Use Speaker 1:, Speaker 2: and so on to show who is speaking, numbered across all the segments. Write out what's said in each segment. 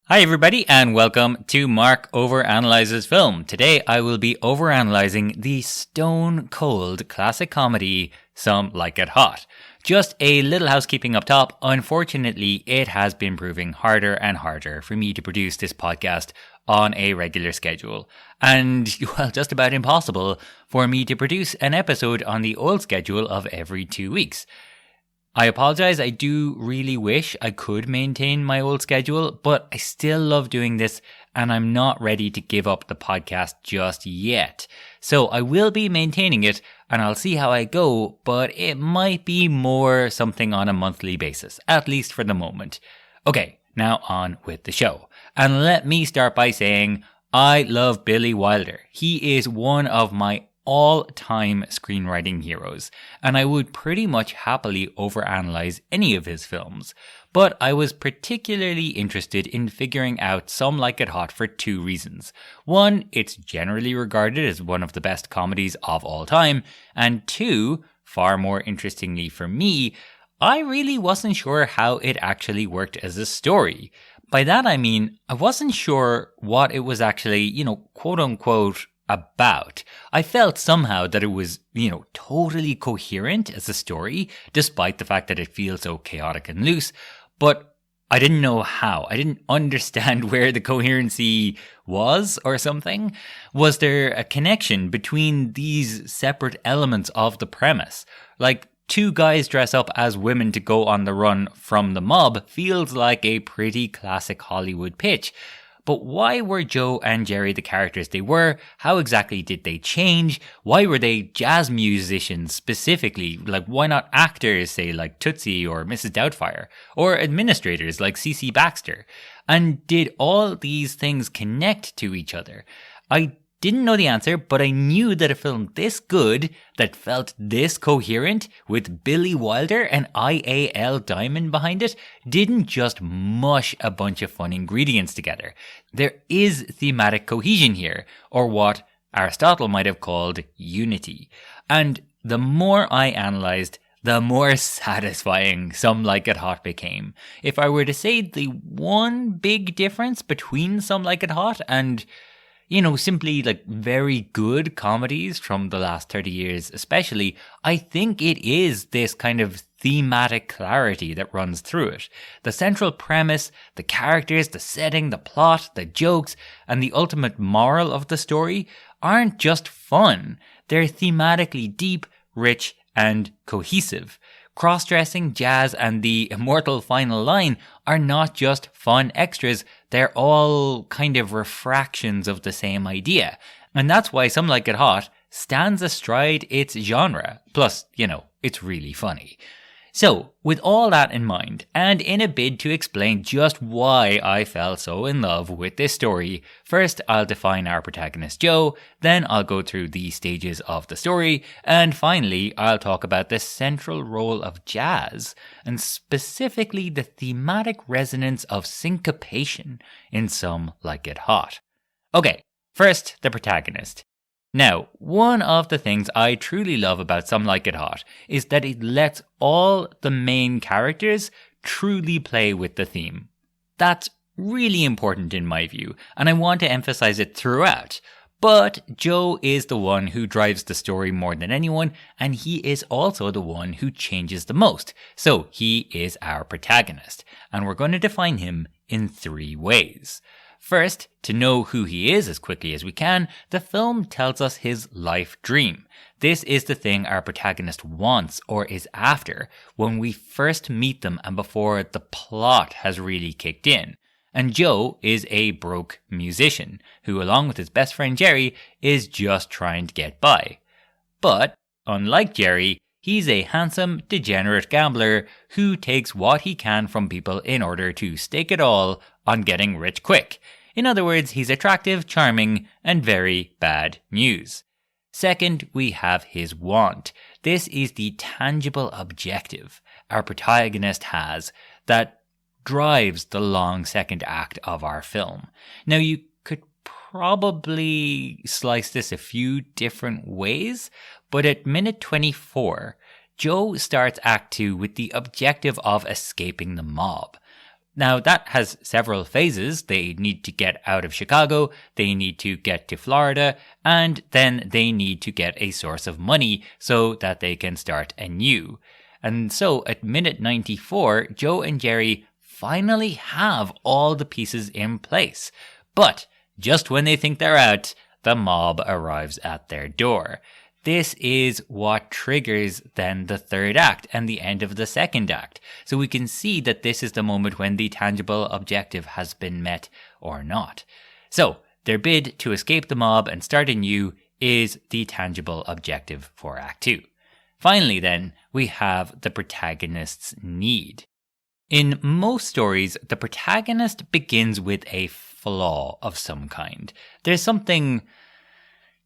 Speaker 1: Hi everybody and welcome to Mark Overanalyzes Film. Today I will be overanalyzing the stone cold classic comedy Some Like It Hot. Just a little housekeeping up top. Unfortunately, it has been proving harder and harder for me to produce this podcast on a regular schedule. And, well, just about impossible for me to produce an episode on the old schedule of every 2 weeks. I apologize, I do really wish I could maintain my old schedule, but I still love doing this and I'm not ready to give up the podcast just yet. So I will be maintaining it and I'll see how I go, but it might be more something on a monthly basis, at least for the moment. Okay, now on with the show. And let me start by saying I love Billy Wilder. He is one of my all-time screenwriting heroes, and I would pretty much happily overanalyze any of his films. But I was particularly interested in figuring out Some Like It Hot for two reasons. One, it's generally regarded as one of the best comedies of all time, and two, far more interestingly for me, I really wasn't sure how it actually worked as a story. By that I mean, I wasn't sure what it was actually, quote-unquote, about. I felt somehow that it was, totally coherent as a story, despite the fact that it feels so chaotic and loose, but I didn't know how. I didn't understand where the coherency was or something. Was there a connection between these separate elements of the premise? Like, two guys dress up as women to go on the run from the mob feels like a pretty classic Hollywood pitch. But why were Joe and Jerry the characters they were? How exactly did they change? Why were they jazz musicians specifically? Like, why not actors, say, like Tootsie or Mrs. Doubtfire? Or administrators like C.C. Baxter? And did all these things connect to each other? I didn't know the answer, but I knew that a film this good, that felt this coherent, with Billy Wilder and IAL Diamond behind it, didn't just mush a bunch of fun ingredients together. There is thematic cohesion here, or what Aristotle might have called unity. And the more I analysed, the more satisfying Some Like It Hot became. If I were to say the one big difference between Some Like It Hot and simply like very good comedies from the last 30 years especially, I think it is this kind of thematic clarity that runs through it. The central premise, the characters, the setting, the plot, the jokes, and the ultimate moral of the story aren't just fun. They're thematically deep, rich, and cohesive. Cross-dressing, jazz, and the immortal final line are not just fun extras, they're all kind of refractions of the same idea. And that's why Some Like It Hot stands astride its genre. Plus, it's really funny. So, with all that in mind, and in a bid to explain just why I fell so in love with this story, first I'll define our protagonist Joe, then I'll go through the stages of the story, and finally I'll talk about the central role of jazz, and specifically the thematic resonance of syncopation in Some Like It Hot. Okay, first the protagonist. Now, one of the things I truly love about Some Like It Hot is that it lets all the main characters truly play with the theme. That's really important in my view, and I want to emphasize it throughout. But Joe is the one who drives the story more than anyone, and he is also the one who changes the most. So he is our protagonist, and we're going to define him in 3 ways. First, to know who he is as quickly as we can, the film tells us his life dream. This is the thing our protagonist wants or is after when we first meet them and before the plot has really kicked in. And Joe is a broke musician who, along with his best friend Jerry, is just trying to get by. But, unlike Jerry, he's a handsome, degenerate gambler who takes what he can from people in order to stake it all on getting rich quick. In other words, he's attractive, charming, and very bad news. Second, we have his want. This is the tangible objective our protagonist has that drives the long second act of our film. Now, you could probably slice this a few different ways, but at minute 24, Joe starts Act 2 with the objective of escaping the mob. Now, that has several phases. They need to get out of Chicago, they need to get to Florida, and then they need to get a source of money so that they can start anew. And so at minute 94, Joe and Jerry finally have all the pieces in place. But just when they think they're out, the mob arrives at their door. This is what triggers then the third act and the end of the second act. So we can see that this is the moment when the tangible objective has been met or not. So their bid to escape the mob and start anew is the tangible objective for Act 2. Finally then, we have the protagonist's need. In most stories, the protagonist begins with a flaw of some kind. There's something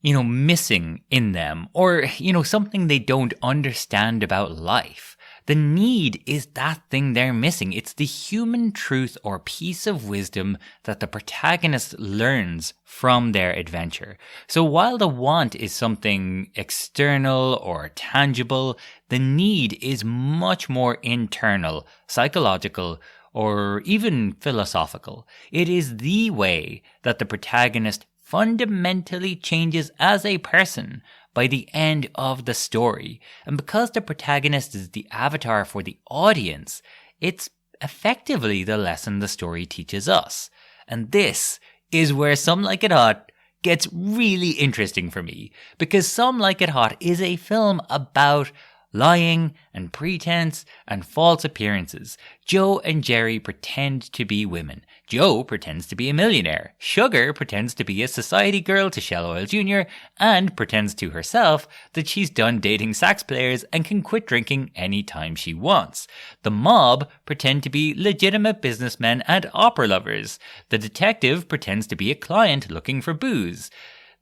Speaker 1: missing in them, or, something they don't understand about life. The need is that thing they're missing. It's the human truth or piece of wisdom that the protagonist learns from their adventure. So while the want is something external or tangible, the need is much more internal, psychological, or even philosophical. It is the way that the protagonist fundamentally changes as a person by the end of the story. And because the protagonist is the avatar for the audience, it's effectively the lesson the story teaches us. And this is where Some Like It Hot gets really interesting for me, because Some Like It Hot is a film about lying and pretense and false appearances. Joe and Jerry pretend to be women. Joe pretends to be a millionaire. Sugar pretends to be a society girl to Shell Oil Jr. and pretends to herself that she's done dating sax players and can quit drinking anytime she wants. The mob pretend to be legitimate businessmen and opera lovers. The detective pretends to be a client looking for booze.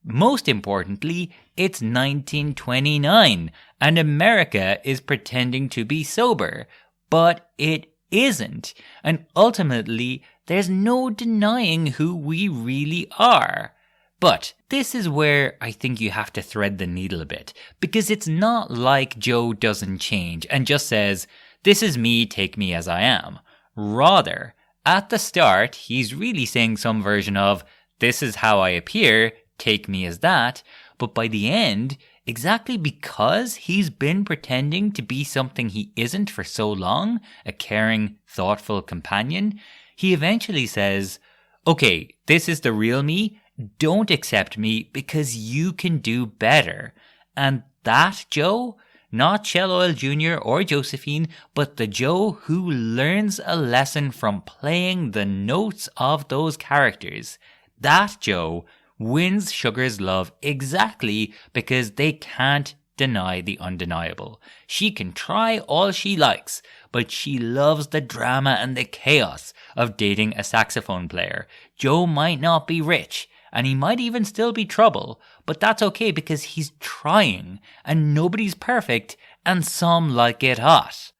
Speaker 1: Most importantly, it's 1929 and America is pretending to be sober, but it isn't. And ultimately, there's no denying who we really are. But this is where I think you have to thread the needle a bit, because it's not like Joe doesn't change and just says, "This is me, take me as I am." Rather, at the start, he's really saying some version of, "This is how I appear, take me as that." But by the end, exactly because he's been pretending to be something he isn't for so long, a caring, thoughtful companion, he eventually says, "Okay, this is the real me. Don't accept me because you can do better." And that Joe, not Shell Oil Jr. or Josephine, but the Joe who learns a lesson from playing the notes of those characters, that Joe wins Sugar's love exactly because they can't deny the undeniable. She can try all she likes, but she loves the drama and the chaos of dating a saxophone player. Joe might not be rich, and he might even still be trouble, but that's okay because he's trying, and nobody's perfect, and some like it hot.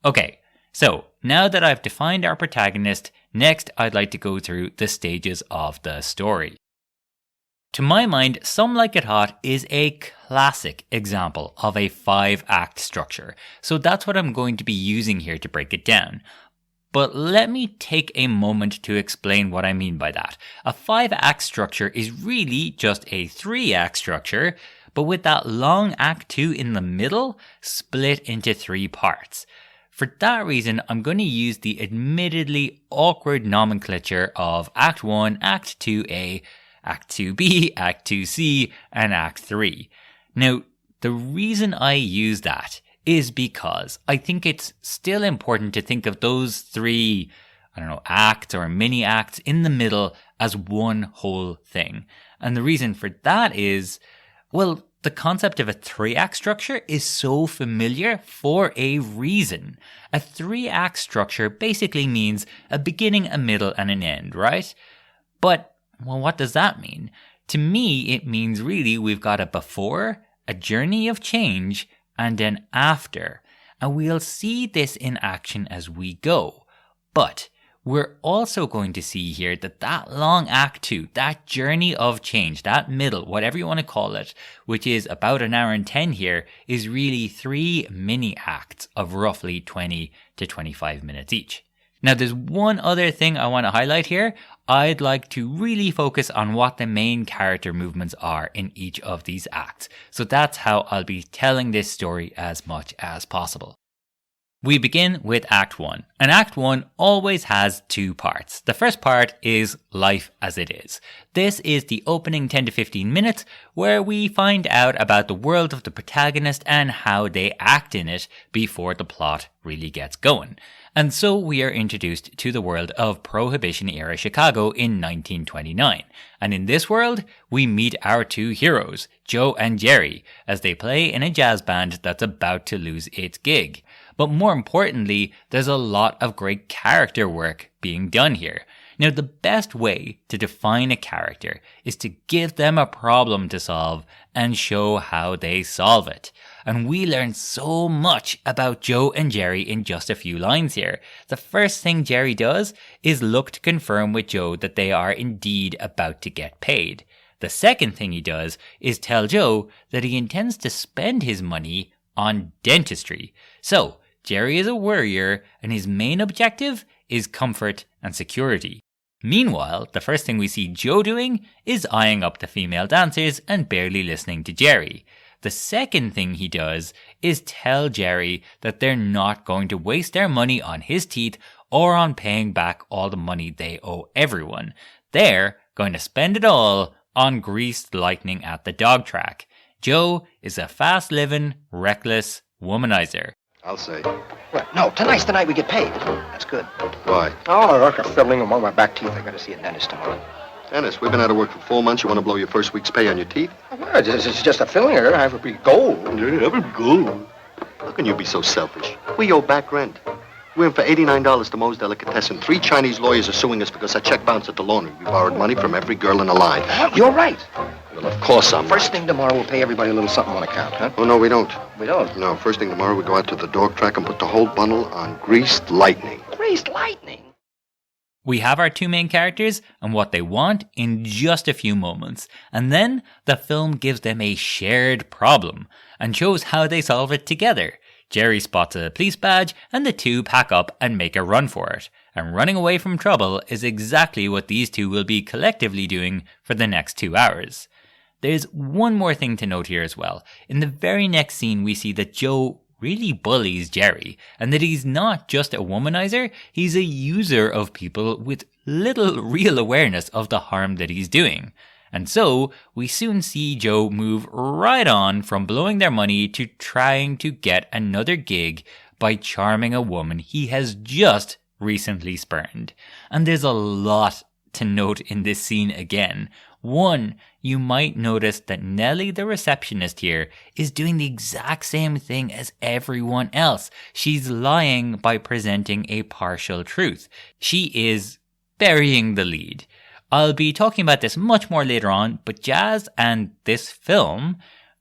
Speaker 1: Okay, so now that I've defined our protagonist, next I'd like to go through the stages of the story. To my mind, Some Like It Hot is a classic example of a 5-act structure, so that's what I'm going to be using here to break it down. But let me take a moment to explain what I mean by that. A 5-act structure is really just a 3-act structure, but with that long Act 2 in the middle, split into 3 parts. For that reason, I'm going to use the admittedly awkward nomenclature of Act 1, Act 2A, Act 2B, Act 2C, and Act 3. Now, the reason I use that is because I think it's still important to think of those 3, acts or mini acts in the middle as one whole thing. And the reason for that is, well, the concept of a 3-act structure is so familiar for a reason. A 3-act structure basically means a beginning, a middle, and an end, right? But, well, what does that mean? To me, it means really we've got a before, a journey of change, and an after. And we'll see this in action as we go. But we're also going to see here that long Act 2, that journey of change, that middle, whatever you want to call it, which is about an hour and 10 here, is really 3 mini acts of roughly 20 to 25 minutes each. Now, there's one other thing I want to highlight here. I'd like to really focus on what the main character movements are in each of these acts. So that's how I'll be telling this story as much as possible. We begin with Act 1, and Act 1 always has two parts. The first part is Life as It Is. This is the opening 10 to 15 minutes where we find out about the world of the protagonist and how they act in it before the plot really gets going. And so we are introduced to the world of Prohibition-era Chicago in 1929. And in this world, we meet our two heroes, Joe and Jerry, as they play in a jazz band that's about to lose its gig. But more importantly, there's a lot of great character work being done here. Now, the best way to define a character is to give them a problem to solve and show how they solve it. And we learn so much about Joe and Jerry in just a few lines here. The first thing Jerry does is look to confirm with Joe that they are indeed about to get paid. The second thing he does is tell Joe that he intends to spend his money on dentistry. So, Jerry is a worrier, and his main objective is comfort and security. Meanwhile, the first thing we see Joe doing is eyeing up the female dancers and barely listening to Jerry. The second thing he does is tell Jerry that they're not going to waste their money on his teeth or on paying back all the money they owe everyone. They're going to spend it all on greased lightning at the dog track. Joe is a fast-living, reckless womanizer.
Speaker 2: I'll say.
Speaker 3: What? No, tonight's the night we get paid. That's good.
Speaker 2: Why?
Speaker 3: Oh, I work a filling and one of my back teeth. I got to see a dentist tomorrow.
Speaker 2: Dennis, we've been out of work for 4 months. You want to blow your first week's pay on your teeth?
Speaker 3: Well, it's just a filling. I have to be gold.
Speaker 2: Yeah, have it gold. How can you be so selfish? We owe back rent. We're in for $89 to Moe's Delicatessen. 3 Chinese lawyers are suing us because our check bounced at the laundry. We borrowed money from every girl in the line.
Speaker 3: You're right.
Speaker 2: Well, of course I'm
Speaker 3: First
Speaker 2: right.
Speaker 3: thing tomorrow, we'll pay everybody a little something on account, huh?
Speaker 2: Oh, no, we don't.
Speaker 3: We don't?
Speaker 2: No, first thing tomorrow, we go out to the dog track and put the whole bundle on greased lightning.
Speaker 3: Greased lightning?
Speaker 1: We have our two main characters and what they want in just a few moments, and then the film gives them a shared problem and shows how they solve it together. Jerry spots a police badge and the two pack up and make a run for it. And running away from trouble is exactly what these two will be collectively doing for the next 2 hours. There's one more thing to note here as well. In the very next scene, we see that Joe really bullies Jerry, and that he's not just a womanizer, he's a user of people with little real awareness of the harm that he's doing. And so, we soon see Joe move right on from blowing their money to trying to get another gig by charming a woman he has just recently spurned. And there's a lot to note in this scene again. One, you might notice that Nellie, the receptionist here, is doing the exact same thing as everyone else. She's lying by presenting a partial truth. She is burying the lead. I'll be talking about this much more later on, but jazz and this film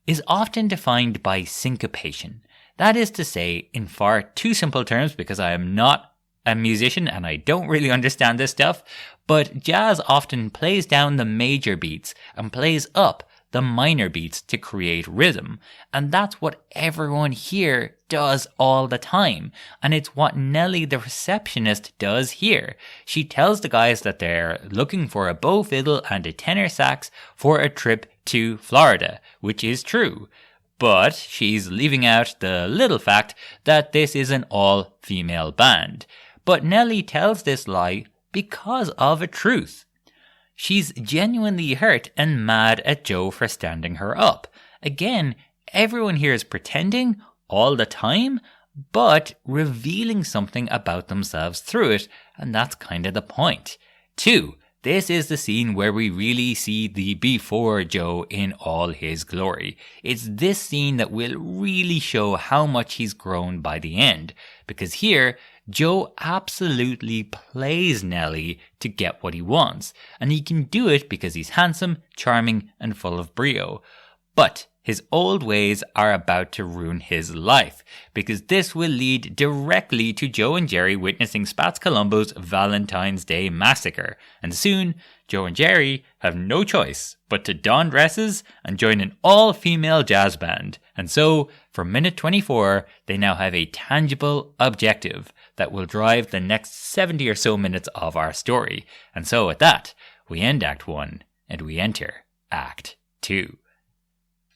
Speaker 1: is often defined by syncopation. That is to say, in far too simple terms, because I am not a musician and I don't really understand this stuff, but jazz often plays down the major beats and plays up the minor beats to create rhythm. And that's what everyone here does all the time. And it's what Nellie, the receptionist, does here. She tells the guys that they're looking for a bow fiddle and a tenor sax for a trip to Florida, which is true. But she's leaving out the little fact that this is an all-female band. But Nellie tells this lie because of a truth. She's genuinely hurt and mad at Joe for standing her up. Again, everyone here is pretending all the time, but revealing something about themselves through it, and that's kind of the point. 2. This is the scene where we really see the before Joe in all his glory. It's this scene that will really show how much he's grown by the end, because here, Joe absolutely plays Nellie to get what he wants, and he can do it because he's handsome, charming, and full of brio. But his old ways are about to ruin his life, because this will lead directly to Joe and Jerry witnessing Spats Colombo's Valentine's Day massacre, and soon Joe and Jerry have no choice but to don dresses and join an all-female jazz band. And so, from minute 24, they now have a tangible objective that will drive the next 70 or so minutes of our story. And so at that, we end Act 1 and we enter Act 2.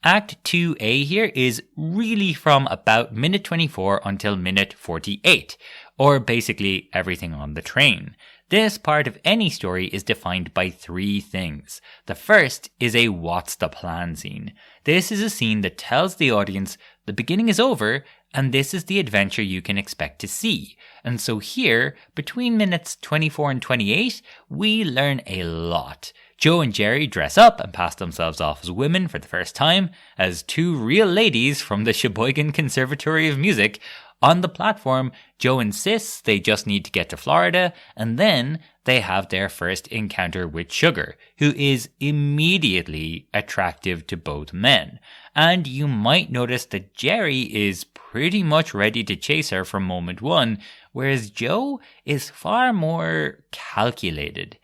Speaker 1: Act 2A here is really from about minute 24 until minute 48, or basically everything on the train. This part of any story is defined by 3 things. The first is a what's the plan scene. This is a scene that tells the audience the beginning is over and this is the adventure you can expect to see. And so here, between minutes 24 and 28, we learn a lot. Joe and Jerry dress up and pass themselves off as women for the first time, as 2 real ladies from the Sheboygan Conservatory of Music. On the platform, Joe insists they just need to get to Florida, and then they have their first encounter with Sugar, who is immediately attractive to both men. And you might notice that Jerry is pretty much ready to chase her from moment 1, whereas Joe is far more calculated.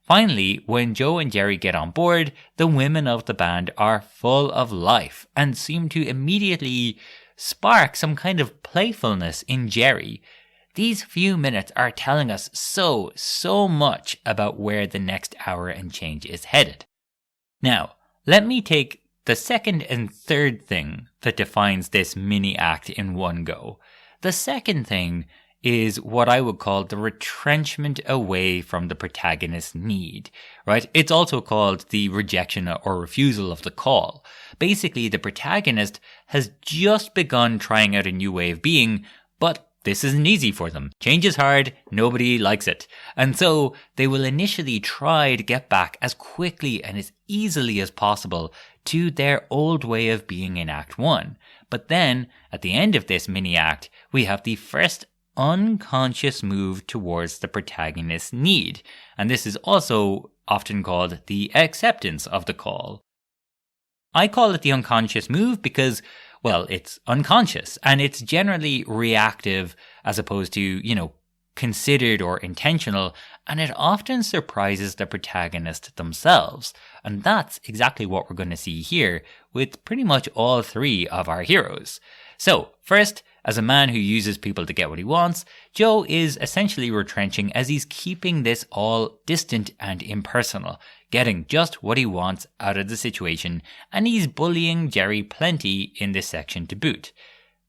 Speaker 1: Finally, when Joe and Jerry get on board, the women of the band are full of life and seem to immediately spark some kind of playfulness in Jerry. These few minutes are telling us so much about where the next hour and change is headed. Now, let me take the second and third thing that defines this mini act in one go. The second thing is what I would call the retrenchment away from the protagonist's need, right? It's also called the rejection or refusal of the call. Basically, the protagonist has just begun trying out a new way of being, but this isn't easy for them. Change is hard, nobody likes it. And so they will initially try to get back as quickly and as easily as possible to their old way of being in Act 1. But then, at the end of this mini act, we have the first unconscious move towards the protagonist's need. And this is also often called the acceptance of the call. I call it the unconscious move because, well, it's unconscious and it's generally reactive as opposed to, considered or intentional, and it often surprises the protagonist themselves. And that's exactly what we're going to see here with pretty much all 3 of our heroes. So, first, as a man who uses people to get what he wants, Joe is essentially retrenching as he's keeping this all distant and impersonal, getting just what he wants out of the situation, and he's bullying Jerry plenty in this section to boot.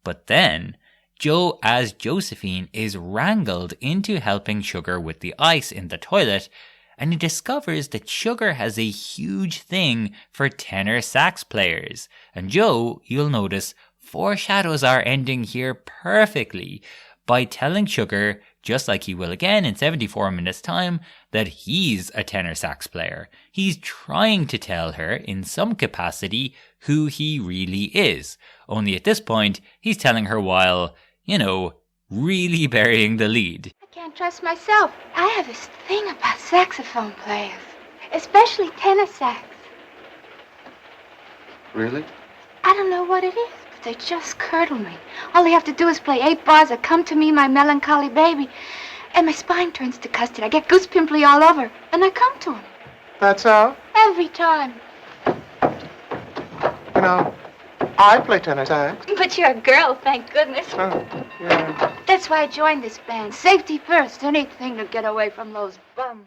Speaker 1: But then, Joe as Josephine is wrangled into helping Sugar with the ice in the toilet, and he discovers that Sugar has a huge thing for tenor sax players. And Joe, you'll notice, foreshadows our ending here perfectly by telling Sugar, just like he will again in 74 minutes time, that he's a tenor sax player. He's trying to tell her, in some capacity, who he really is. Only at this point, he's telling her while, really burying the lead.
Speaker 4: I can't trust myself. I have this thing about saxophone players, especially tenor sax.
Speaker 3: Really?
Speaker 4: I don't know what it is, but they just curdle me. All they have to do is play 8 bars of Come to Me, My Melancholy Baby, and my spine turns to custard. I get goose pimply all over, and I come to them.
Speaker 5: That's all?
Speaker 4: Every time.
Speaker 5: I play tenor sax.
Speaker 4: But you're a girl, thank goodness.
Speaker 5: Oh, yeah.
Speaker 4: That's why I joined this band. Safety first, anything to get away from those bums.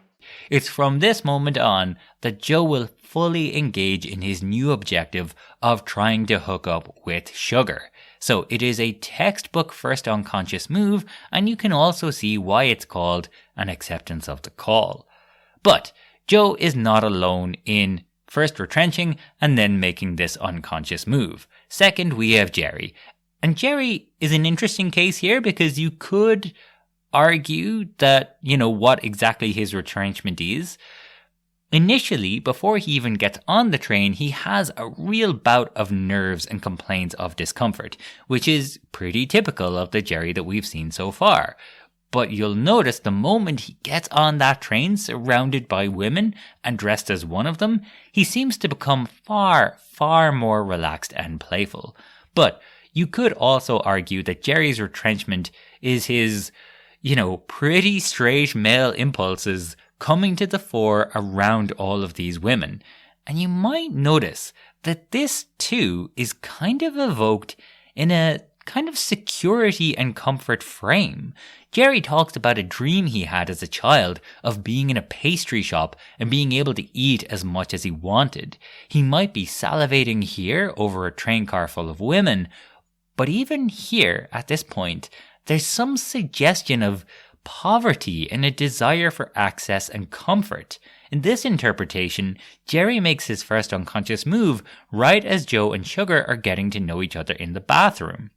Speaker 1: It's from this moment on that Joe will fully engage in his new objective of trying to hook up with Sugar. So it is a textbook first unconscious move, and you can also see why it's called an acceptance of the call. But Joe is not alone in first retrenching and then making this unconscious move. Second, we have Jerry. And Jerry is an interesting case here because you could argue that, what exactly his retrenchment is. Initially, before he even gets on the train, he has a real bout of nerves and complains of discomfort, which is pretty typical of the Jerry that we've seen so far. But you'll notice the moment he gets on that train surrounded by women and dressed as one of them, he seems to become far more relaxed and playful. But you could also argue that Jerry's retrenchment is his, pretty straight male impulses coming to the fore around all of these women. And you might notice that this too is kind of evoked in a kind of security and comfort frame. Jerry talks about a dream he had as a child of being in a pastry shop and being able to eat as much as he wanted. He might be salivating here over a train car full of women, but even here, at this point, there's some suggestion of poverty and a desire for access and comfort. In this interpretation, Jerry makes his first unconscious move right as Joe and Sugar are getting to know each other in the bathroom.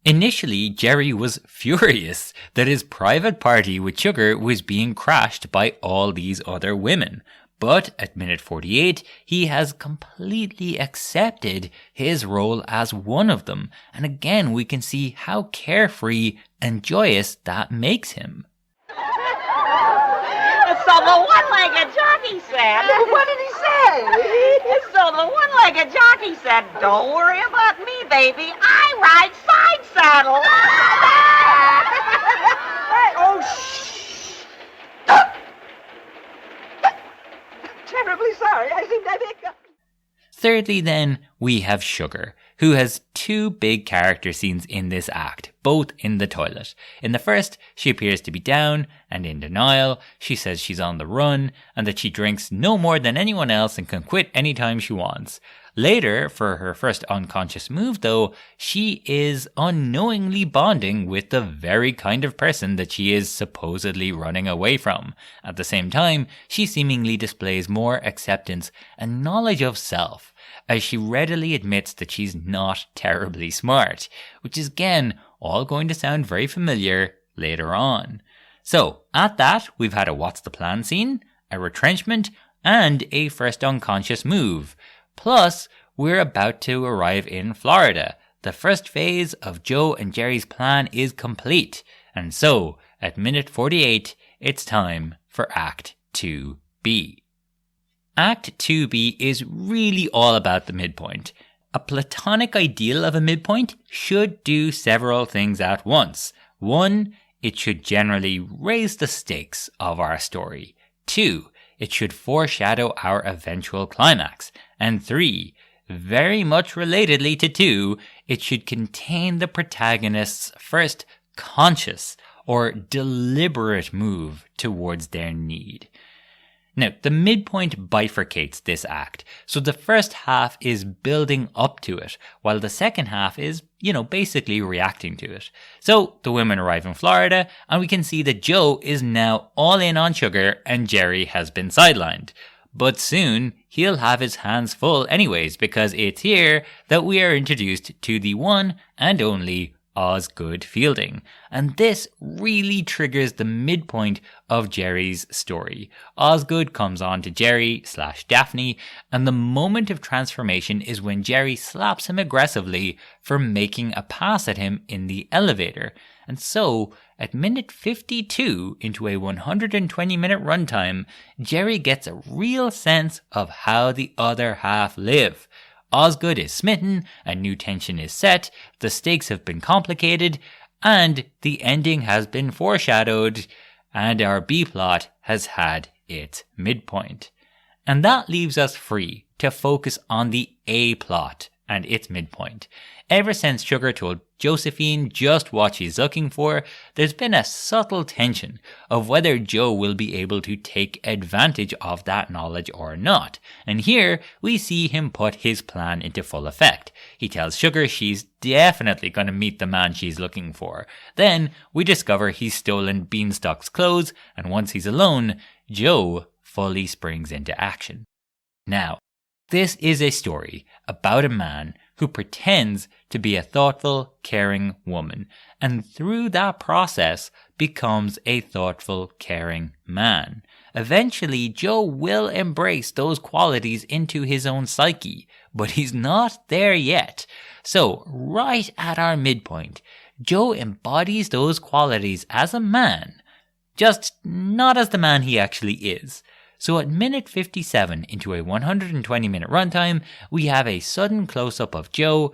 Speaker 1: Initially, Jerry was furious that his private party with Sugar was being crashed by all these other women. But at minute 48, he has completely accepted his role as one of them. And again, we can see how carefree and joyous that makes him.
Speaker 6: So the one-legged jockey said...
Speaker 5: What did he say?
Speaker 6: So the one-legged jockey said, don't worry about me, baby. I ride side saddle.
Speaker 5: Oh, shh. Terribly sorry. I think I hiccup.
Speaker 1: Thirdly, then, we have Sugar, who has two big character scenes in this act, both in the toilet. In the first, she appears to be down and in denial. She says she's on the run and that she drinks no more than anyone else and can quit anytime she wants. Later, for her first unconscious move though, she is unknowingly bonding with the very kind of person that she is supposedly running away from. At the same time, she seemingly displays more acceptance and knowledge of self, as she readily admits that she's not terribly smart, which is again all going to sound very familiar later on. So, at that, we've had a what's the plan scene, a retrenchment, and a first unconscious move. Plus, we're about to arrive in Florida. The first phase of Joe and Jerry's plan is complete. And so, at minute 48, it's time for Act 2B. Act 2B is really all about the midpoint. A platonic ideal of a midpoint should do several things at once. 1, it should generally raise the stakes of our story. 2, it should foreshadow our eventual climax. And 3, very much relatedly to 2, it should contain the protagonist's first conscious or deliberate move towards their need. Now, the midpoint bifurcates this act, so the first half is building up to it, while the second half is, basically reacting to it. So, the women arrive in Florida, and we can see that Joe is now all in on Sugar, and Jerry has been sidelined. But soon, he'll have his hands full anyways, because it's here that we are introduced to the one and only Osgood Fielding. And this really triggers the midpoint of Jerry's story. Osgood comes on to Jerry/Daphne, and the moment of transformation is when Jerry slaps him aggressively for making a pass at him in the elevator. And so, at minute 52 into a 120-minute runtime, Jerry gets a real sense of how the other half live. Osgood is smitten, a new tension is set, the stakes have been complicated, and the ending has been foreshadowed, and our B-plot has had its midpoint. And that leaves us free to focus on the A-plot and its midpoint. Ever since Sugar told Josephine just what she's looking for, there's been a subtle tension of whether Joe will be able to take advantage of that knowledge or not. And here we see him put his plan into full effect. He tells Sugar she's definitely going to meet the man she's looking for. Then we discover he's stolen Beanstalk's clothes, and once he's alone, Joe fully springs into action. Now, this is a story about a man who pretends to be a thoughtful, caring woman, and through that process becomes a thoughtful, caring man. Eventually, Joe will embrace those qualities into his own psyche, but he's not there yet. So, right at our midpoint, Joe embodies those qualities as a man, just not as the man he actually is. So at minute 57 into a 120-minute runtime, we have a sudden close-up of Joe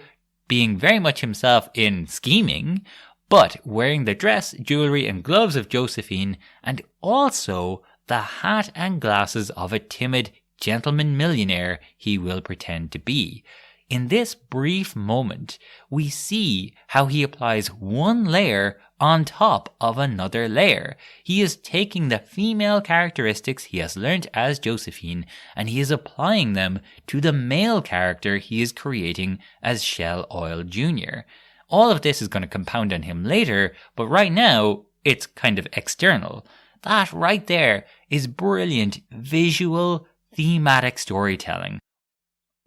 Speaker 1: being very much himself in scheming, but wearing the dress, jewelry and gloves of Josephine, and also the hat and glasses of a timid gentleman millionaire he will pretend to be. in this brief moment, we see how he applies one layer on top of another layer. He is taking the female characteristics he has learnt as Josephine, and he is applying them to the male character he is creating as Shell Oil Jr. All of this is going to compound on him later, but right now, it's kind of external. That right there is brilliant visual, thematic storytelling.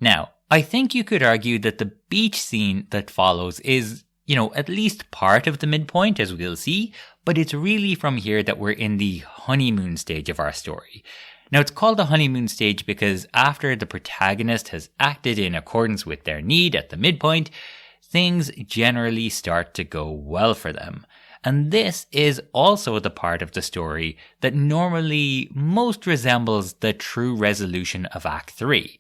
Speaker 1: Now, I think you could argue that the beach scene that follows is, at least part of the midpoint, as we'll see, but it's really from here that we're in the honeymoon stage of our story. Now, it's called the honeymoon stage because after the protagonist has acted in accordance with their need at the midpoint, things generally start to go well for them. And this is also the part of the story that normally most resembles the true resolution of Act 3.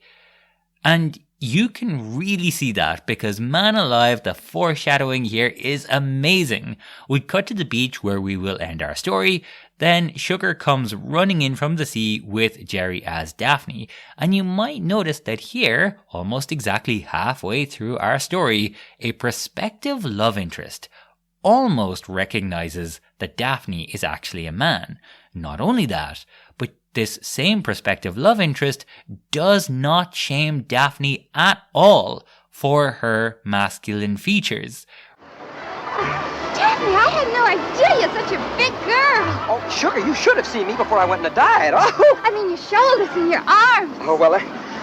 Speaker 1: And you can really see that because, man alive, the foreshadowing here is amazing. We cut to the beach where we will end our story. Then Sugar comes running in from the sea with Jerry as Daphne. And you might notice that here, almost exactly halfway through our story, a prospective love interest almost recognizes that Daphne is actually a man. Not only that, but this same prospective love interest does not shame Daphne at all for her masculine features.
Speaker 4: Daphne, I had no idea you're such a big girl.
Speaker 3: Oh, Sugar, you should have seen me before I went on a diet. Oh,
Speaker 4: I mean, your shoulders and your arms.
Speaker 3: well,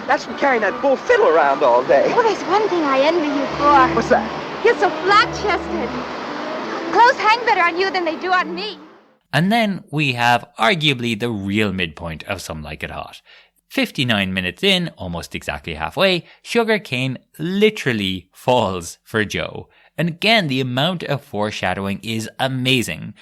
Speaker 3: that's from carrying that bull fiddle around all day.
Speaker 4: Oh, there's one thing I envy you for.
Speaker 3: What's that?
Speaker 4: You're so flat-chested. Clothes hang better on you than they do on me.
Speaker 1: And then we have arguably the real midpoint of Some Like It Hot. 59 minutes in, almost exactly halfway, Sugar Cane literally falls for Joe. And again, the amount of foreshadowing is amazing.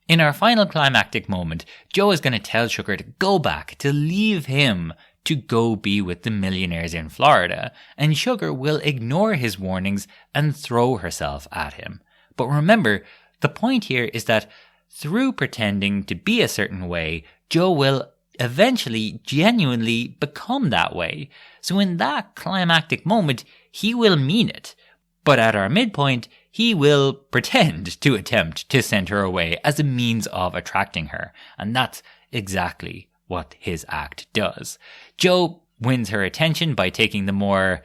Speaker 1: In our final climactic moment, Joe is going to tell Sugar to go back, to leave him, to go be with the millionaires in Florida. And Sugar will ignore his warnings and throw herself at him. But remember, the point here is that through pretending to be a certain way, Joe will eventually genuinely become that way. So in that climactic moment, he will mean it. But at our midpoint, he will pretend to attempt to send her away as a means of attracting her. And that's exactly what his act does. Joe wins her attention by taking the more,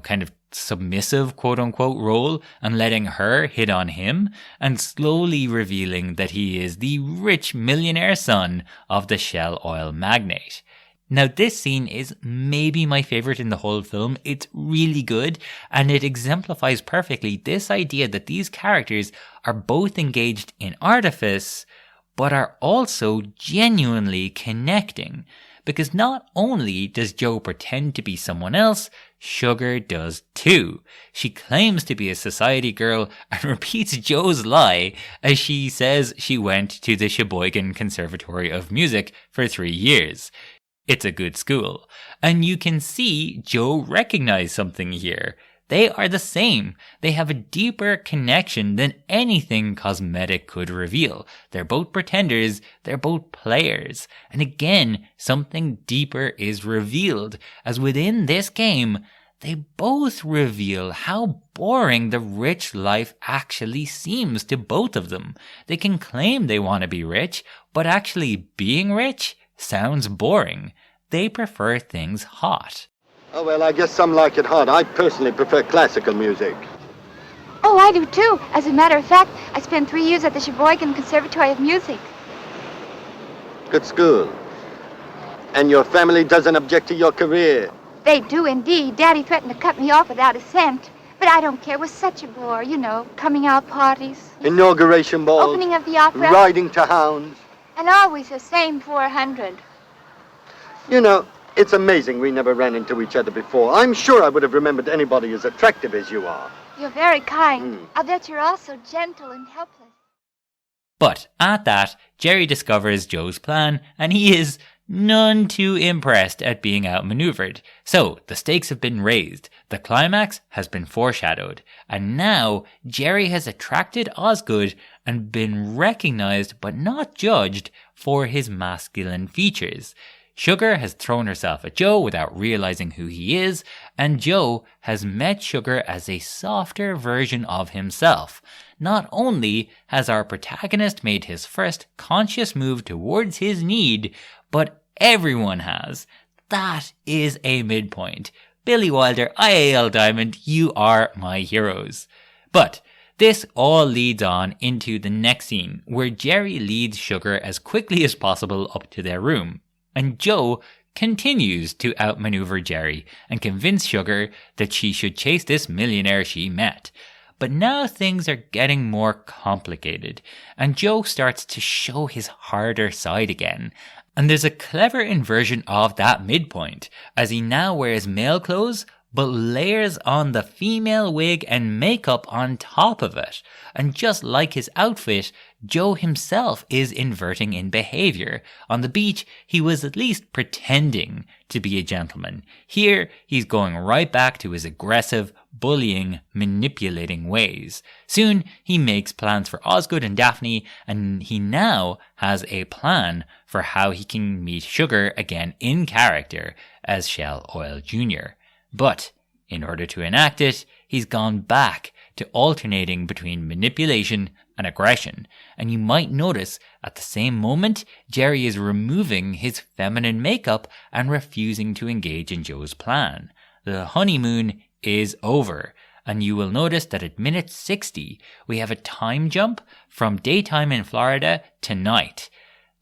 Speaker 1: kind of submissive quote-unquote role and letting her hit on him and slowly revealing that he is the rich millionaire son of the Shell Oil magnate. Now, this scene is maybe my favorite in the whole film. It's really good, and it exemplifies perfectly this idea that these characters are both engaged in artifice, but are also genuinely connecting. Because not only does Joe pretend to be someone else, Sugar does too. She claims to be a society girl and repeats Joe's lie as she says she went to the Sheboygan Conservatory of Music for 3 years. It's a good school. And you can see Joe recognize something here. They are the same. They have a deeper connection than anything cosmetic could reveal. They're both pretenders. They're both players. And again, something deeper is revealed, as within this game, they both reveal how boring the rich life actually seems to both of them. They can claim they want to be rich, but actually being rich sounds boring. They prefer things hot.
Speaker 2: Oh, well, I guess some like it hot. I personally prefer classical music.
Speaker 4: Oh, I do too. As a matter of fact, I spent 3 years at the Sheboygan Conservatory of Music.
Speaker 2: Good school. And your family doesn't object to your career?
Speaker 4: They do indeed. Daddy threatened to cut me off without a cent. But I don't care. It was such a bore, coming out parties.
Speaker 2: Inauguration balls.
Speaker 4: Opening of the opera.
Speaker 2: Riding to hounds.
Speaker 4: And always the same 400.
Speaker 2: It's amazing we never ran into each other before. I'm sure I would have remembered anybody as attractive as you are.
Speaker 4: You're very kind. I'll bet you're also gentle and helpless.
Speaker 1: But at that, Jerry discovers Joe's plan, and he is none too impressed at being outmaneuvered. So, the stakes have been raised, the climax has been foreshadowed, and now Jerry has attracted Osgood and been recognized but not judged for his masculine features. Sugar has thrown herself at Joe without realizing who he is, and Joe has met Sugar as a softer version of himself. Not only has our protagonist made his first conscious move towards his need, but everyone has. That is a midpoint. Billy Wilder, IAL Diamond, you are my heroes. But this all leads on into the next scene, where Jerry leads Sugar as quickly as possible up to their room. And Joe continues to outmaneuver Jerry and convince Sugar that she should chase this millionaire she met. But now things are getting more complicated, and Joe starts to show his harder side again. And there's a clever inversion of that midpoint, as he now wears male clothes, but layers on the female wig and makeup on top of it. And just like his outfit, Joe himself is inverting in behavior. On the beach, he was at least pretending to be a gentleman. Here, he's going right back to his aggressive, bullying, manipulating ways. Soon, he makes plans for Osgood and Daphne, and he now has a plan for how he can meet Sugar again in character as Shell Oil Jr. But in order to enact it, he's gone back to alternating between manipulation and aggression. And you might notice at the same moment, Jerry is removing his feminine makeup and refusing to engage in Joe's plan. The honeymoon is over. And you will notice that at minute 60, we have a time jump from daytime in Florida to night.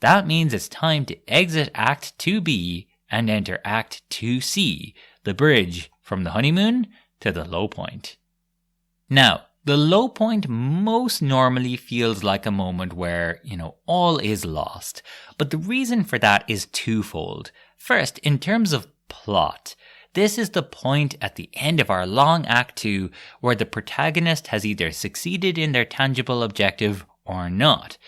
Speaker 1: That means it's time to exit Act 2B and enter Act 2C, the bridge from the honeymoon to the low point. Now, the low point most normally feels like a moment where, all is lost. But the reason for that is twofold. First, in terms of plot, this is the point at the end of our long Act 2 where the protagonist has either succeeded in their tangible objective or not.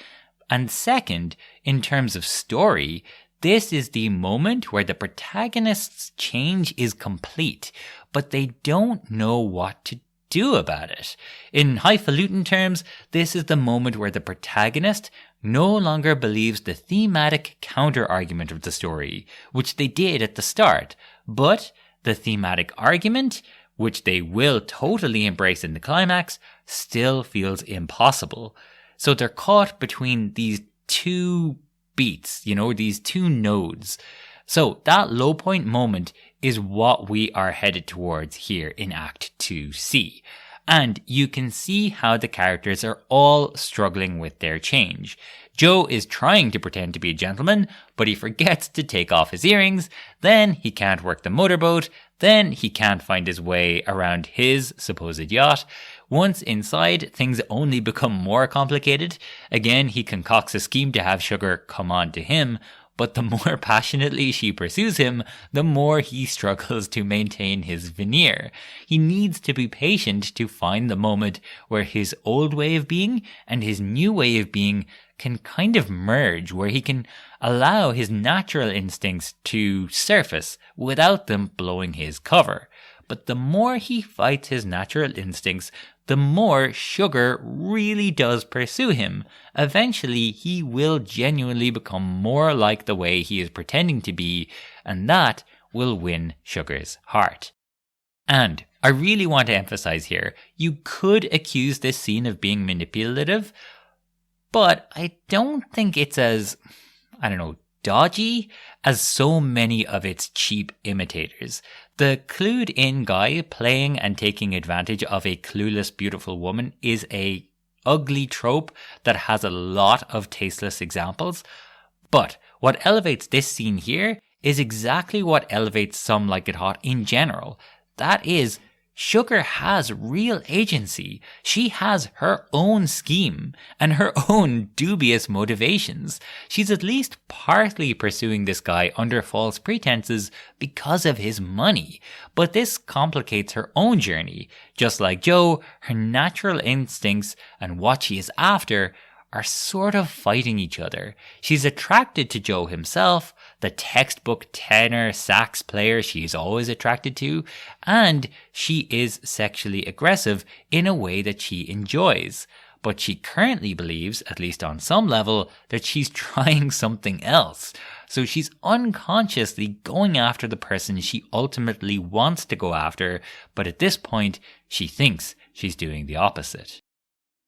Speaker 1: And second, in terms of story, this is the moment where the protagonist's change is complete, but they don't know what to do about it. In highfalutin terms, this is the moment where the protagonist no longer believes the thematic counter-argument of the story, which they did at the start, but the thematic argument, which they will totally embrace in the climax, still feels impossible. So they're caught between these two beats, these two nodes. So that low point moment is what we are headed towards here in Act 2C. And you can see how the characters are all struggling with their change. Joe is trying to pretend to be a gentleman, but he forgets to take off his earrings. Then he can't work the motorboat. Then he can't find his way around his supposed yacht. Once inside, things only become more complicated. Again, he concocts a scheme to have Sugar come on to him, but the more passionately she pursues him, the more he struggles to maintain his veneer. He needs to be patient to find the moment where his old way of being and his new way of being can kind of merge, where he can allow his natural instincts to surface without them blowing his cover. But the more he fights his natural instincts, the more Sugar really does pursue him. Eventually, he will genuinely become more like the way he is pretending to be, and that will win Sugar's heart. And I really want to emphasize here, you could accuse this scene of being manipulative, but I don't think it's as, dodgy as so many of its cheap imitators. The clued-in guy playing and taking advantage of a clueless, beautiful woman is a ugly trope that has a lot of tasteless examples. But what elevates this scene here is exactly what elevates Some Like It Hot in general. That is, Sugar has real agency. She has her own scheme and her own dubious motivations. She's at least partly pursuing this guy under false pretenses because of his money. But this complicates her own journey. Just like Joe, her natural instincts and what she is after are sort of fighting each other. She's attracted to Joe himself, the textbook tenor sax player she's always attracted to, and she is sexually aggressive in a way that she enjoys. but she currently believes, at least on some level, that she's trying something else. So she's unconsciously going after the person she ultimately wants to go after, but at this point, she thinks she's doing the opposite.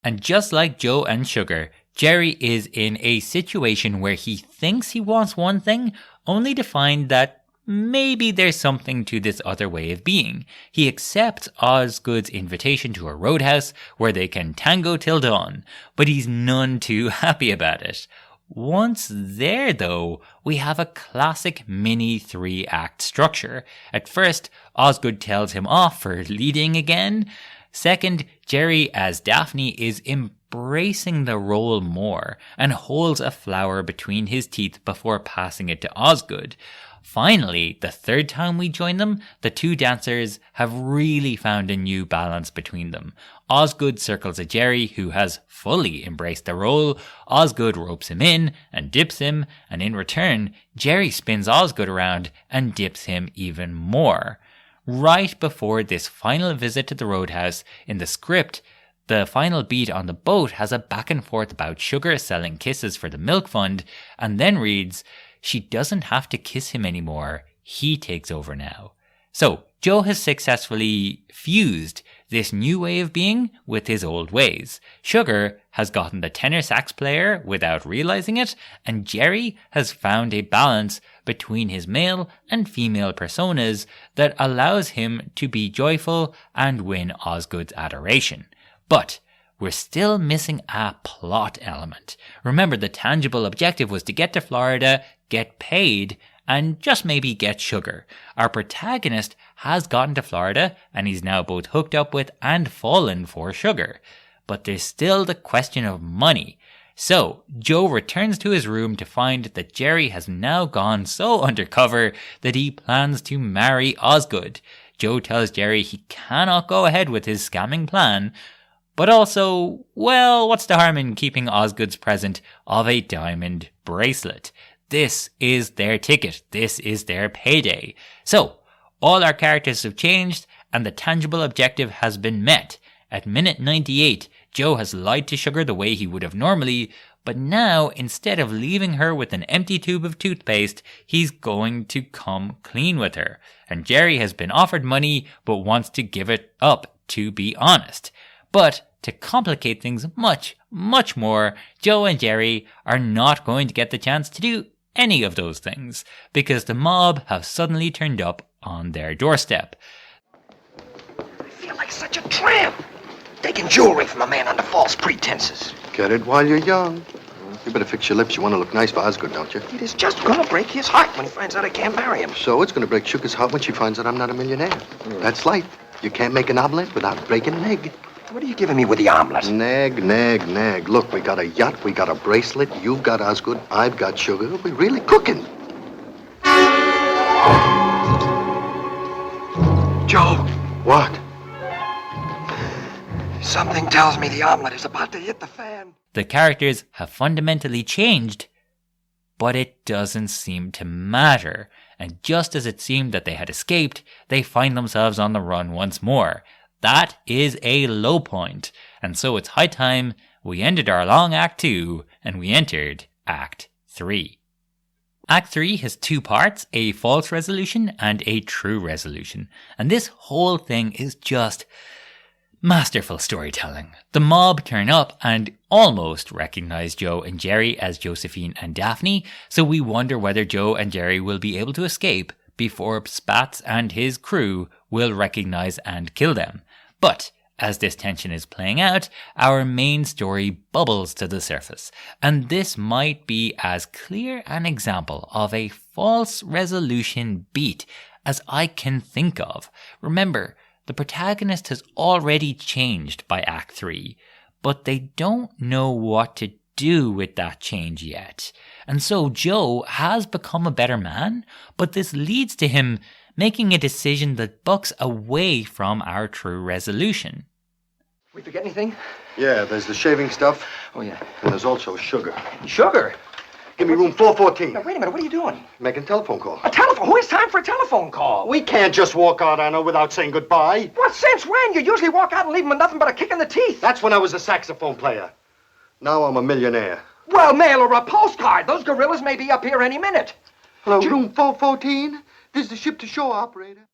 Speaker 1: And just like Joe and Sugar, Jerry is in a situation where he thinks he wants one thing, only to find that maybe there's something to this other way of being. He accepts Osgood's invitation to a roadhouse where they can tango till dawn, but he's none too happy about it. Once there, though, we have a classic mini 3-act structure. At first, Osgood tells him off for leading again. Second, Jerry as Daphne is embracing the role more and holds a flower between his teeth before passing it to Osgood. Finally, the third time we join them, the two dancers have really found a new balance between them. Osgood circles a Jerry who has fully embraced the role. Osgood ropes him in and dips him, and in return, Jerry spins Osgood around and dips him even more. Right before this final visit to the roadhouse, in the script, the final beat on the boat has a back and forth about Sugar selling kisses for the milk fund, and then reads, "She doesn't have to kiss him anymore. He takes over now." So, Joe has successfully fused this new way of being with his old ways. Sugar has gotten the tenor sax player without realizing it, and Jerry has found a balance between his male and female personas that allows him to be joyful and win Osgood's adoration. But we're still missing a plot element. Remember, the tangible objective was to get to Florida, get paid, and just maybe get Sugar. Our protagonist has gotten to Florida, and he's now both hooked up with and fallen for Sugar. But there's still the question of money. So, Joe returns to his room to find that Jerry has now gone so undercover that he plans to marry Osgood. Joe tells Jerry he cannot go ahead with his scamming plan, but also, well, what's the harm in keeping Osgood's present of a diamond bracelet? This is their ticket. This is their payday. So, all our characters have changed, and the tangible objective has been met. At minute 98, Joe has lied to Sugar the way he would have normally, but now, instead of leaving her with an empty tube of toothpaste, he's going to come clean with her. And Jerry has been offered money, but wants to give it up, to be honest. But to complicate things much, much more, Joe and Jerry are not going to get the chance to do any of those things, because the mob have suddenly turned up on their doorstep.
Speaker 3: I feel like such a tramp. Taking jewelry from a man under false pretenses.
Speaker 2: Get it while you're young. You better fix your lips. You want to look nice for Osgood, don't you?
Speaker 3: It is just gonna break his heart when he finds out I can't marry him.
Speaker 2: So it's going to break Sugar's heart when she finds out I'm not a millionaire. That's life. You can't make an omelet without breaking an egg.
Speaker 3: What are you giving me with the omelet?
Speaker 2: Nag, nag, nag. Look, we got a yacht, we got a bracelet, you've got Osgood, I've got Sugar. We're really cooking.
Speaker 3: Joe,
Speaker 2: What?
Speaker 3: something tells me the omelet is about to hit the fan.
Speaker 1: The characters have fundamentally changed, but it doesn't seem to matter. And just as it seemed that they had escaped, they find themselves on the run once more. That is a low point. And so it's high time we ended our long Act 2 and we entered Act 3. Act 3 has two parts, a false resolution and a true resolution. And this whole thing is just masterful storytelling. The mob turn up and almost recognize Joe and Jerry as Josephine and Daphne, so we wonder whether Joe and Jerry will be able to escape before Spatz and his crew will recognize and kill them. But as this tension is playing out, our main story bubbles to the surface, and this might be as clear an example of a false resolution beat as I can think of. Remember, the protagonist has already changed by Act 3, but they don't know what to do with that change yet. And so Joe has become a better man, but this leads to him making a decision that bucks away from our true resolution.
Speaker 3: We forget anything?
Speaker 2: Yeah, there's the shaving stuff,
Speaker 3: Oh, yeah.
Speaker 2: and there's also Sugar.
Speaker 3: Sugar?
Speaker 2: Give me room 414.
Speaker 3: Now, wait a minute, what are you doing?
Speaker 2: Making a telephone call.
Speaker 3: A telephone? Who has time for a telephone call?
Speaker 2: We can't just walk out, Anna, without saying goodbye.
Speaker 3: What sense when? You usually walk out and leave them with nothing but a kick in the teeth.
Speaker 2: That's when I was a saxophone player. Now I'm a millionaire.
Speaker 3: Well, mail or a postcard. Those gorillas may be up here any minute.
Speaker 2: Hello, room 414. This is the ship-to-shore operator.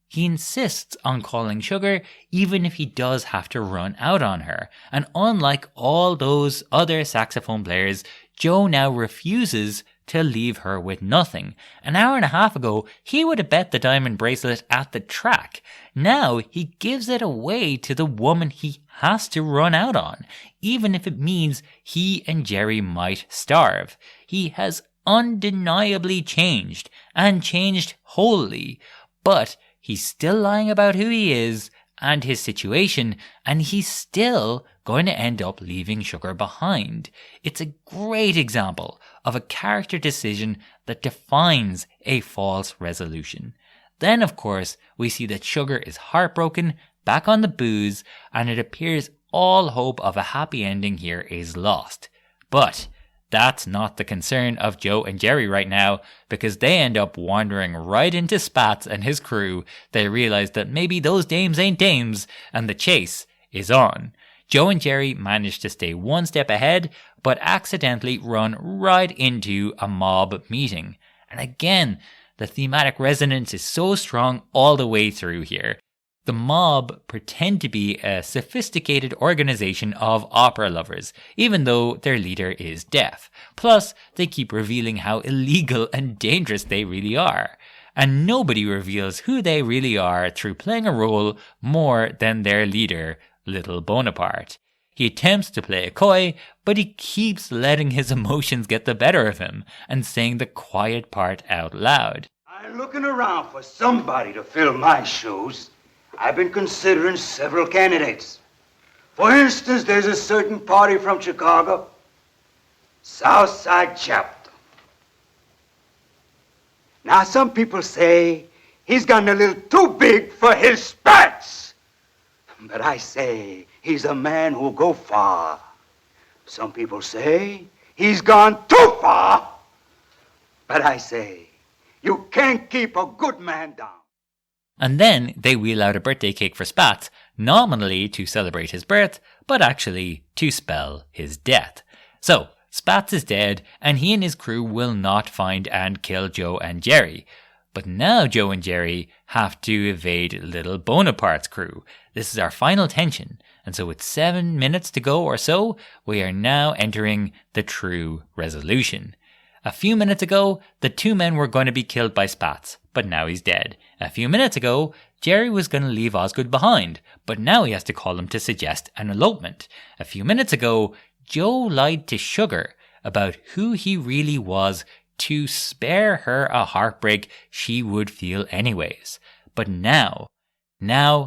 Speaker 1: He insists on calling Sugar even if he does have to run out on her. And unlike all those other saxophone players, Joe now refuses to leave her with nothing. An hour and a half ago, he would have bet the diamond bracelet at the track. Now he gives it away to the woman he has to run out on, even if it means he and Jerry might starve. He has undeniably changed, and changed wholly, but he's still lying about who he is and his situation, and he's still going to end up leaving Sugar behind. It's a great example of a character decision that defines a false resolution. Then, of course, we see that Sugar is heartbroken, back on the booze, and it appears all hope of a happy ending here is lost. But that's not the concern of Joe and Jerry right now, because they end up wandering right into Spats and his crew. They realize that maybe those dames ain't dames, and the chase is on. Joe and Jerry manage to stay one step ahead, but accidentally run right into a mob meeting. And again, the thematic resonance is so strong all the way through here. The mob pretend to be a sophisticated organization of opera lovers, even though their leader is deaf. Plus, they keep revealing how illegal and dangerous they really are. And nobody reveals who they really are through playing a role more than their leader, Little Bonaparte. He attempts to play a coy, but he keeps letting his emotions get the better of him and saying the quiet part out loud.
Speaker 7: I'm looking around for somebody to fill my shoes. I've been considering several candidates. For instance, there's a certain party from Chicago, Southside Chapter. Now, some people say he's gotten a little too big for his spats. But I say he's a man who'll go far. Some people say he's gone too far. But I say you can't keep a good man down.
Speaker 1: And then they wheel out a birthday cake for Spats, nominally to celebrate his birth, but actually to spell his death. So, Spats is dead, and he and his crew will not find and kill Joe and Jerry. But now Joe and Jerry have to evade Little Bonaparte's crew. This is our final tension, and so with 7 minutes to go or so, we are now entering the true resolution. A few minutes ago, the two men were going to be killed by Spats, but now he's dead. A few minutes ago, Jerry was going to leave Osgood behind, but now he has to call him to suggest an elopement. A few minutes ago, Joe lied to Sugar about who he really was to spare her a heartbreak she would feel anyways. But now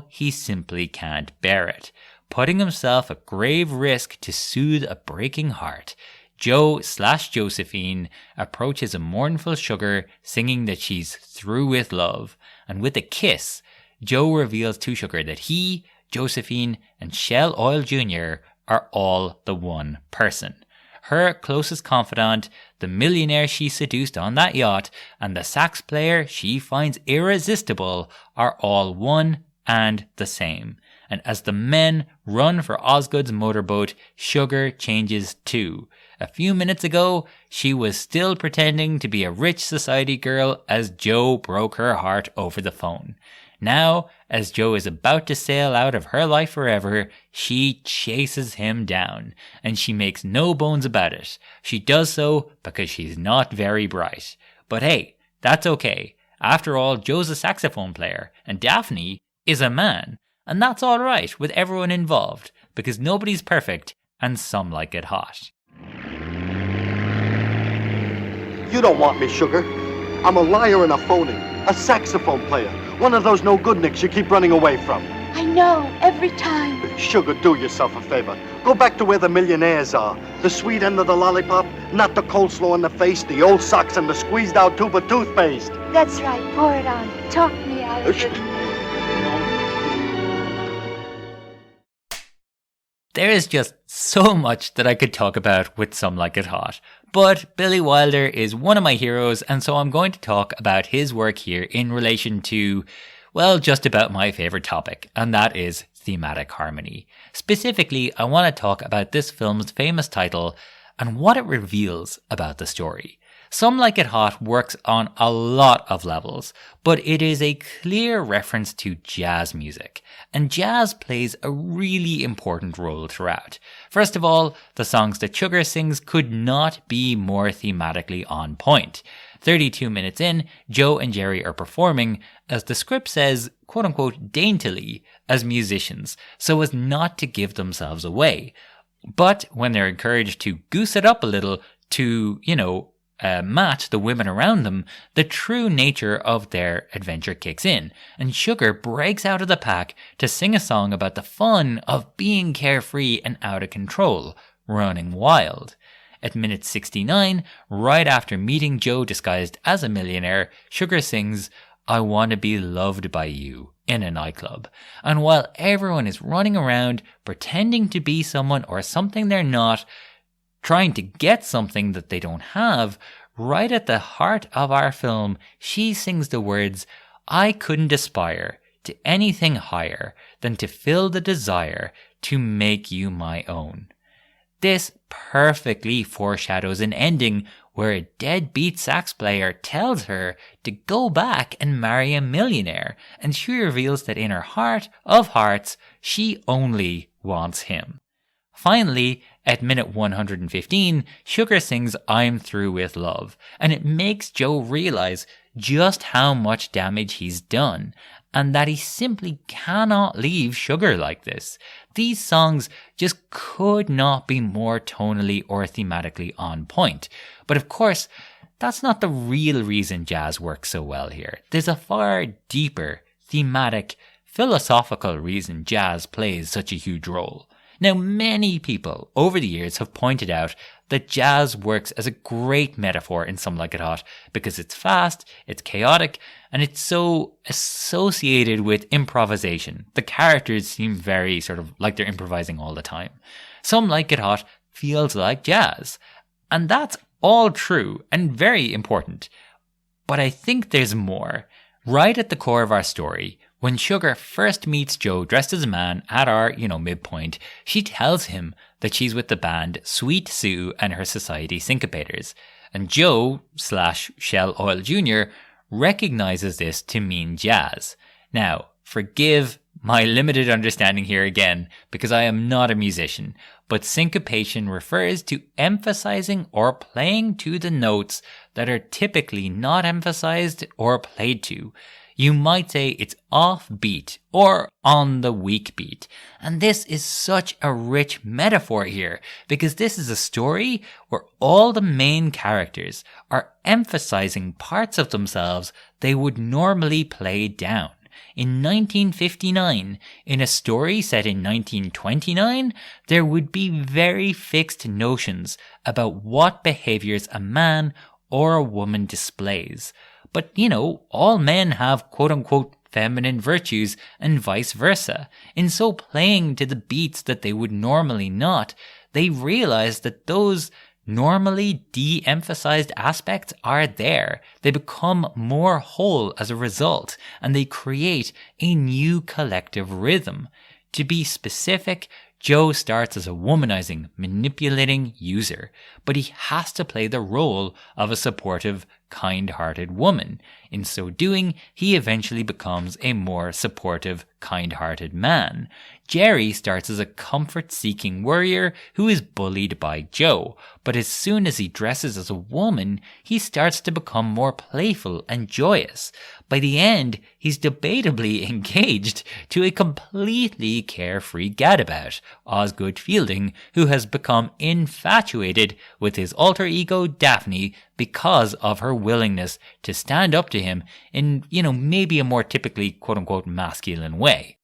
Speaker 1: he simply can't bear it, putting himself at grave risk to soothe a breaking heart. Joe/Josephine approaches a mournful Sugar, singing that she's through with love. And with a kiss, Joe reveals to Sugar that he, Josephine, and Shell Oil Jr. are all the one person. Her closest confidant, the millionaire she seduced on that yacht, and the sax player she finds irresistible are all one and the same. And as the men run for Osgood's motorboat, Sugar changes too. A few minutes ago, she was still pretending to be a rich society girl as Joe broke her heart over the phone. Now, as Joe is about to sail out of her life forever, she chases him down, and she makes no bones about it. She does so because she's not very bright. But hey, that's okay. After all, Joe's a saxophone player, and Daphne is a man. And that's alright with everyone involved, because nobody's perfect, and some like it hot.
Speaker 2: You don't want me, Sugar. I'm a liar and a phony. A saxophone player. One of those no-good-nicks you keep running away from.
Speaker 4: I know, every time.
Speaker 2: Sugar, do yourself a favor. Go back to where the millionaires are. The sweet end of the lollipop, not the coleslaw in the face, the old socks, and the squeezed-out tube of toothpaste.
Speaker 4: That's right, pour it on. Talk me out of it.
Speaker 1: There is just so much that I could talk about with Some Like It Hot. But Billy Wilder is one of my heroes, and so I'm going to talk about his work here in relation to, well, just about my favorite topic, and that is thematic harmony. Specifically, I want to talk about this film's famous title and what it reveals about the story. Some Like It Hot works on a lot of levels, but it is a clear reference to jazz music, and jazz plays a really important role throughout. First of all, the songs that Sugar sings could not be more thematically on point. 32 minutes in, Joe and Jerry are performing, as the script says, quote-unquote, daintily as musicians, so as not to give themselves away. But when they're encouraged to goose it up a little to, match the women around them, the true nature of their adventure kicks in, and Sugar breaks out of the pack to sing a song about the fun of being carefree and out of control, running wild. At minute 69, right after meeting Joe disguised as a millionaire, Sugar sings, "I Want to Be Loved by You," in a nightclub. And while everyone is running around pretending to be someone or something they're not, trying to get something that they don't have, right at the heart of our film, she sings the words, "I couldn't aspire to anything higher than to feel the desire to make you my own." This perfectly foreshadows an ending where a deadbeat sax player tells her to go back and marry a millionaire, and she reveals that in her heart of hearts, she only wants him. Finally, at minute 115, Sugar sings "I'm Through With Love," and it makes Joe realize just how much damage he's done, and that he simply cannot leave Sugar like this. These songs just could not be more tonally or thematically on point. But of course, that's not the real reason jazz works so well here. There's a far deeper, thematic, philosophical reason jazz plays such a huge role. Now, many people over the years have pointed out that jazz works as a great metaphor in Some Like It Hot because it's fast, it's chaotic, and it's so associated with improvisation. The characters seem very sort of like they're improvising all the time. Some Like It Hot feels like jazz. And that's all true and very important. But I think there's more. Right at the core of our story, when Sugar first meets Joe dressed as a man at our, midpoint, she tells him that she's with the band Sweet Sue and her society syncopators. And Joe / Shell Oil Jr. recognizes this to mean jazz. Now, forgive my limited understanding here again, because I am not a musician, but syncopation refers to emphasizing or playing to the notes that are typically not emphasized or played to. You might say it's off beat or on the weak beat. And this is such a rich metaphor here, because this is a story where all the main characters are emphasizing parts of themselves they would normally play down. In 1959, in a story set in 1929, there would be very fixed notions about what behaviors a man or a woman displays. But, all men have quote-unquote feminine virtues and vice versa. In so playing to the beats that they would normally not, they realize that those normally de-emphasized aspects are there. They become more whole as a result, and they create a new collective rhythm. To be specific, Joe starts as a womanizing, manipulating user, but he has to play the role of a supportive, kind-hearted woman. In so doing, he eventually becomes a more supportive, kind-hearted man. Jerry starts as a comfort-seeking warrior who is bullied by Joe, but as soon as he dresses as a woman, he starts to become more playful and joyous. By the end, he's debatably engaged to a completely carefree gadabout, Osgood Fielding, who has become infatuated with his alter ego Daphne because of her willingness to stand up to him in, maybe a more typically quote-unquote masculine way.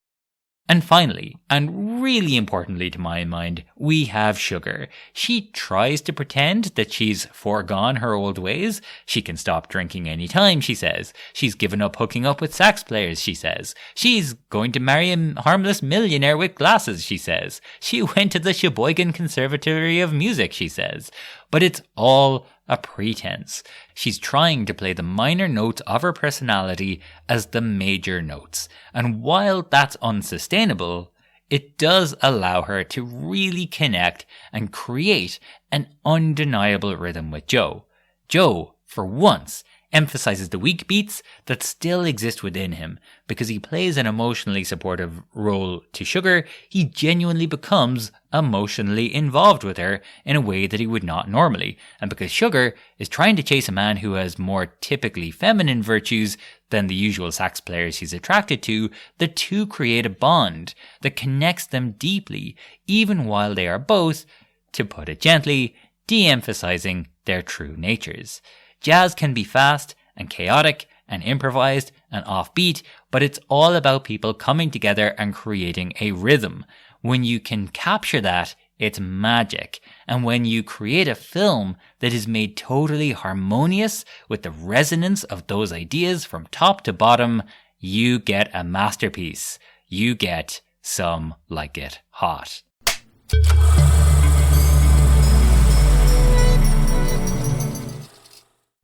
Speaker 1: And finally, and really importantly to my mind, we have Sugar. She tries to pretend that she's foregone her old ways. She can stop drinking any time, she says. She's given up hooking up with sax players, she says. She's going to marry a harmless millionaire with glasses, she says. She went to the Sheboygan Conservatory of Music, she says. But it's all a pretense. She's trying to play the minor notes of her personality as the major notes. And while that's unsustainable, it does allow her to really connect and create an undeniable rhythm with Joe. Joe, for once, emphasizes the weak beats that still exist within him. Because he plays an emotionally supportive role to Sugar, he genuinely becomes emotionally involved with her in a way that he would not normally. And because Sugar is trying to chase a man who has more typically feminine virtues than the usual sax players he's attracted to, the two create a bond that connects them deeply, even while they are both, to put it gently, de-emphasizing their true natures. Jazz can be fast and chaotic and improvised and offbeat, but it's all about people coming together and creating a rhythm. When you can capture that, it's magic. And when you create a film that is made totally harmonious with the resonance of those ideas from top to bottom, you get a masterpiece. You get Some Like It Hot.